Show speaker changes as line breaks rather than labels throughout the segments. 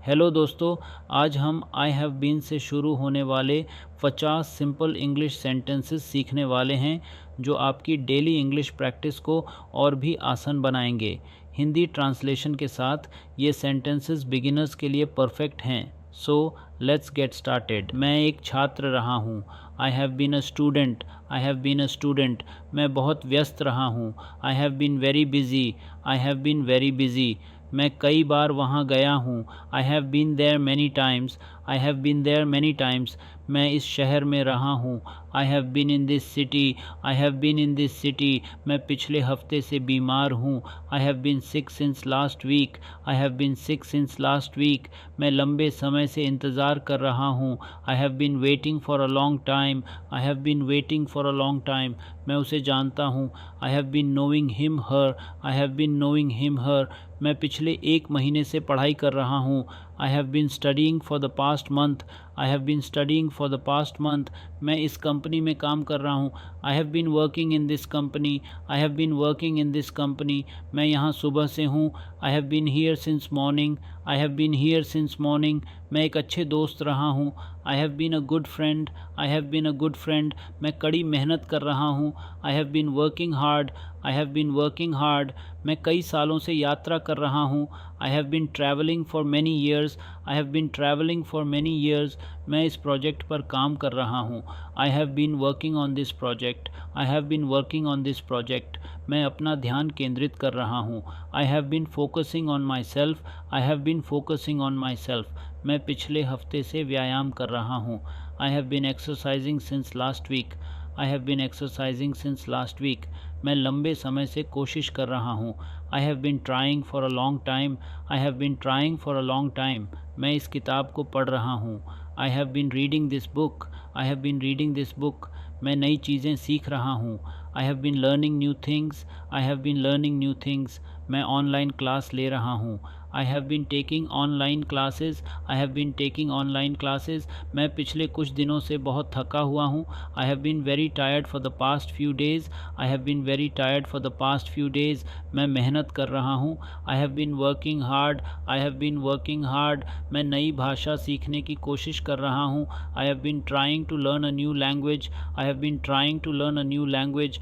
Hello दोस्तों, आज हम आई हैव बीन से शुरू होने वाले 50 सिंपल इंग्लिश सेंटेंसेस सीखने वाले हैं जो आपकी डेली इंग्लिश प्रैक्टिस को और भी आसान बनाएंगे। हिंदी ट्रांसलेशन के साथ ये सेंटेंसेस बिगिनर्स के लिए परफेक्ट हैं। So let's get started. मैं एक छात्र रहा हूँ। I have been a student. I have been a student. मैं बहुत व्यस्त रहा हूँ। I have been very busy. I have been very busy. मैं कई बार वहाँ गया हूँ। I have been there many times. I have been there many times. मैं इस शहर में रहा हूँ। I have been in this city. I have been in this city. मैं पिछले हफ्ते से बीमार हूँ। I have been sick since last week. I have been sick since last week. मैं लंबे समय से इंतज़ार कर रहा हूँ। I have been waiting for a long time. I have been waiting for a long time. मैं उसे जानता हूँ। I have been knowing him her. I have been knowing him her. मैं पिछले 1 महीने से पढ़ाई कर रहा हूँ। I have been studying for the past month. I have been studying for the past month. मैं इस कंपनी में काम कर रहा हूँ। I have been working in this company. I have been working in this company. मैं यहाँ सुबह से हूँ। I have been here since morning. I have been here since morning. मैं एक अच्छे दोस्त रहा हूँ। I have been a good friend. I have been a good friend. मैं कड़ी मेहनत कर रहा हूँ। I have been working hard. I have been working hard. मैं कई सालों से यात्रा कर रहा हूँ। I have been travelling for many years. I have been travelling for many years. मैं इस प्रोजेक्ट पर काम कर रहा हूँ। I have been working on this project. I have been working on this project. मैं अपना ध्यान केंद्रित कर रहा हूँ। I have been focusing on myself. I have been focusing on myself. मैं पिछले हफ्ते से व्यायाम कर रहा हूँ। I have been exercising since last week. I have been exercising since last week. मैं लंबे समय से कोशिश कर रहा हूँ। I have been trying for a long time. I have been trying for a long time. मैं इस किताब को पढ़ रहा हूँ। I have been reading this book. I have been reading this book. मैं नई चीज़ें सीख रहा हूँ। I have been learning new things. I have been learning new things. मैं ऑनलाइन क्लास ले रहा हूँ। I have been taking online classes. I have been taking online classes. मैं पिछले कुछ दिनों से बहुत थका हुआ हूँ। I have been very tired for the past few days. I have been very tired for the past few days. मैं मेहनत कर रहा हूँ। I have been working hard. I have been working hard. मैं नई भाषा सीखने की कोशिश कर रहा हूँ। I have been trying to learn a new language. I have been trying to learn a new language.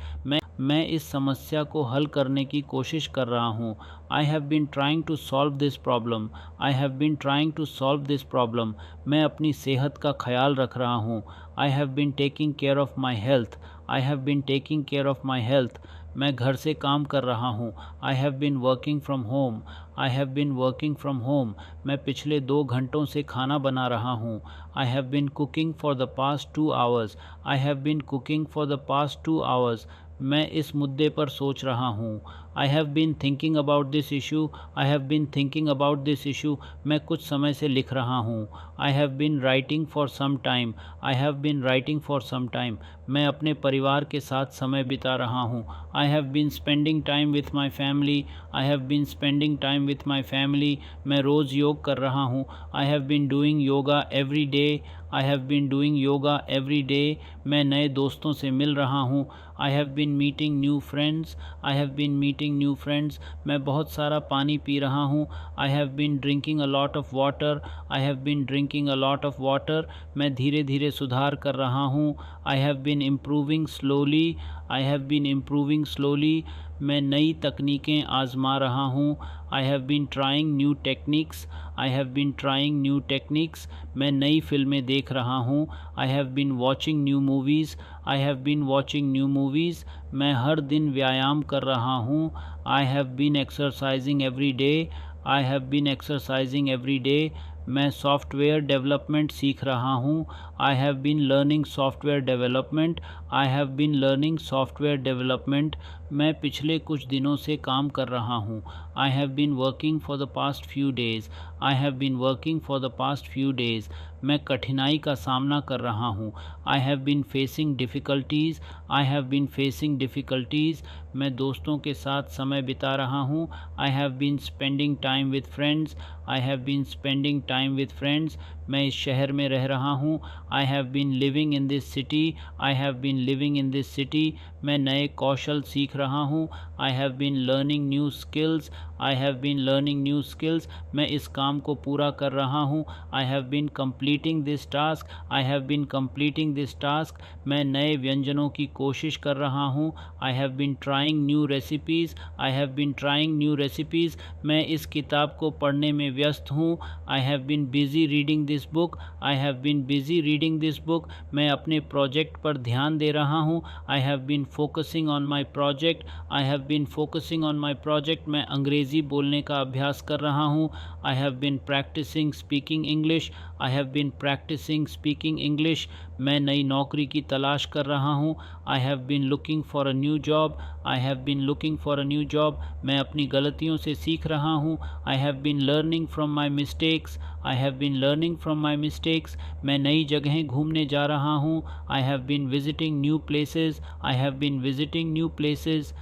मैं इस समस्या को हल करने की कोशिश कर रहा हूँ। I have been trying to solve this problem. I have been trying to solve this problem. मैं अपनी सेहत का ख्याल रख रहा हूँ। I have been taking care of my health. I have been taking care of my health. मैं घर से काम कर रहा हूँ। I have been working from home. I have been working from home. मैं पिछले 2 घंटों से खाना बना रहा हूँ। I have been cooking for the past 2 hours. I have been cooking for the past 2 hours. मैं इस मुद्दे पर सोच रहा हूँ। I have been thinking about this issue. I have been thinking about this issue. मैं कुछ समय से लिख रहा हूँ। I have been writing for some time. I have been writing for some time. मैं अपने परिवार के साथ समय बिता रहा हूँ। I have been spending time with my family. I have been spending time with my family. मैं रोज़ योग कर रहा हूँ। I have been doing yoga every day. I have been doing yoga every day. मैं नए दोस्तों से मिल रहा हूँ। I have been meeting new friends. I have been meeting new friends. मैं बहुत सारा पानी पी रहा हूँ। I have been drinking a lot of water. I have been drinking a lot of water. मैं धीरे धीरे सुधार कर रहा हूँ। I have been improving slowly. I have been improving slowly. मैं नई तकनीकें आज़मा रहा हूँ। I have been trying new techniques. I have been trying new techniques. मैं नई फिल्में देख रहा हूँ। I have been watching new movies. I have been watching new movies. मैं हर दिन व्यायाम कर रहा हूँ। I have been exercising every day. I have been exercising every day. मैं सॉफ्टवेयर डेवलपमेंट सीख रहा हूँ। I have been learning software development. I have been learning software development. मैं पिछले कुछ दिनों से काम कर रहा हूँ। I have been working for the past few days. I have been working for the past few days. मैं कठिनाई का सामना कर रहा हूँ। I have been facing difficulties. I have been facing difficulties. मैं दोस्तों के साथ समय बिता रहा हूँ। I have been spending time with friends. I have been spending time with friends, मैं इस शहर में रह रहा हूँ। I have been living in this city, I have been living in this city, मैं नए कौशल सीख रहा हूँ। I have been learning new skills, I have been learning new skills, मैं इस काम को पूरा कर रहा हूँ। I have been completing this task, I have been completing this task, मैं नए व्यंजनों की कोशिश कर रहा हूँ। I have been trying new recipes, I have been trying new recipes, मैं इस किताब को पढ़ने में व्यस्त हूँ। I have been busy reading this book, I have been busy reading this book, मैं अपने प्रोजेक्ट पर ध्यान दे रहा हूँ। I have been focusing on my project, I have been focusing on my project, मैं अंग्रेज़ी बोलने का अभ्यास कर रहा हूँ। I have been practising speaking English, I have been practising speaking English, मैं नई नौकरी की तलाश कर रहा हूँ। I have been looking for a new job, I have been looking for a new job, मैं अपनी गलतियों से सीख रहा हूँ। I have been learning from my mistakes, I have been learning from my mistakes, मैं नई जगहें घूमने जा रहा हूँ। I have been visiting new places, I have been visiting new places.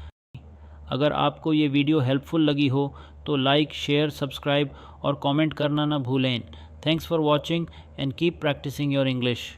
अगर आपको ये वीडियो हेल्पफुल लगी हो तो लाइक, शेयर, सब्सक्राइब और कमेंट करना ना भूलें। Thanks for watching and keep practising your English.